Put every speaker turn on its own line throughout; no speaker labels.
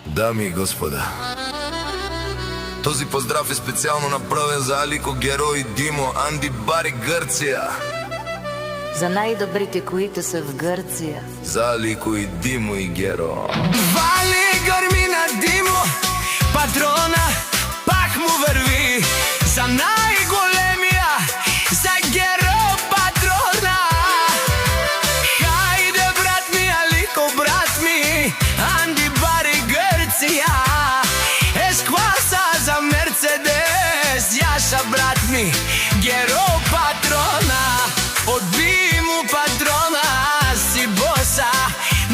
Дами и господа, този поздрав е специално направен за Алико, Геро и Димо, Анди, Бари, Гърция.
За най-добрите, които са в Гърция.
За Алико и Димо и Геро.
Вали гърми на Димо, патрона пак му върви. За най-големия, за Геро патрона. Хайде брат ми, Алико брат ми, Анди, Бари, Гърция. Ес-класа за Мерцедес, Яша брат ми, Геро патрона. Odbi mu patrona, si bosa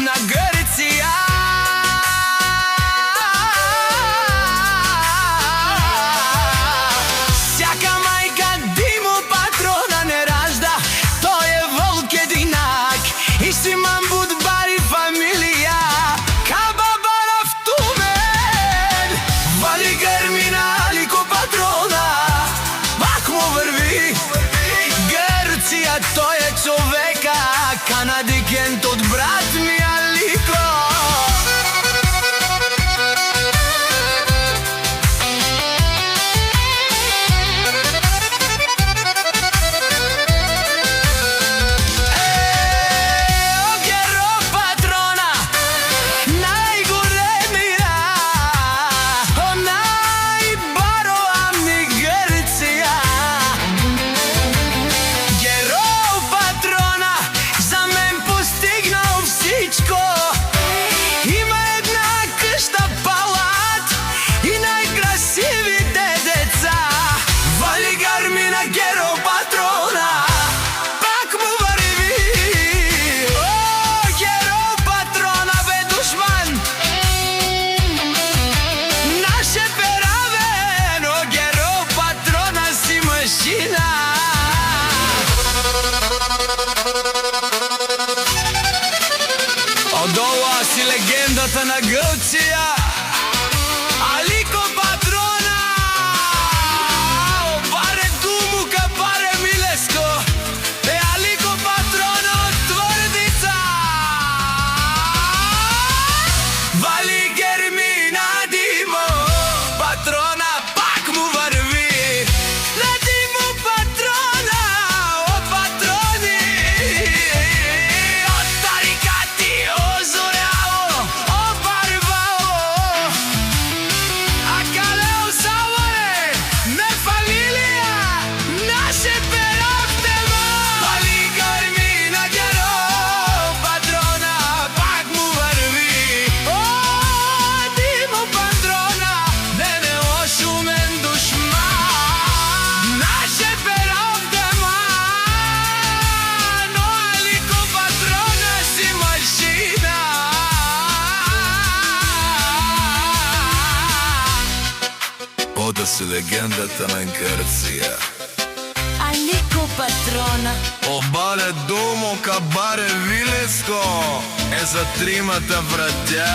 na Grcija. Всяка майка Димо патрона не ражда, той е вълк единак. И си мамбут Бари фамилия, кабабара в Тумен. Вали гърми на Алико патрона, пак му върви. Той е човека, канадикент от брат ми Алико. Геро патрона, най-големия, най-баро амни Гърция. Има една къща палат и най-красивите деца. Вали гърми на Геро патрона, пак му върви. О, Геро патрона бе душман, наш е перавен. О, Геро патрона си машина. Отдолу аз си легендата на Гърция, Алико патрона. Баре Думу, баре Милеско, е Алико патрона от Твърдица. Вали герми на Димо патрона, пак му върви. На Димо патрона, о патрони, от тарикати, о зоряо, о барвао, а калео саваре, не фамилия, наше перо в тема. Вали гърми на Геро патрона, пак му върви. О, Димо патрона, не лошумен душман, наше перо в тема. Но Алико патрона си машина.
Ода си легендата на Гърция.
Алико патрона.
Обале Думо, баре Вилеско, е за тримата братя.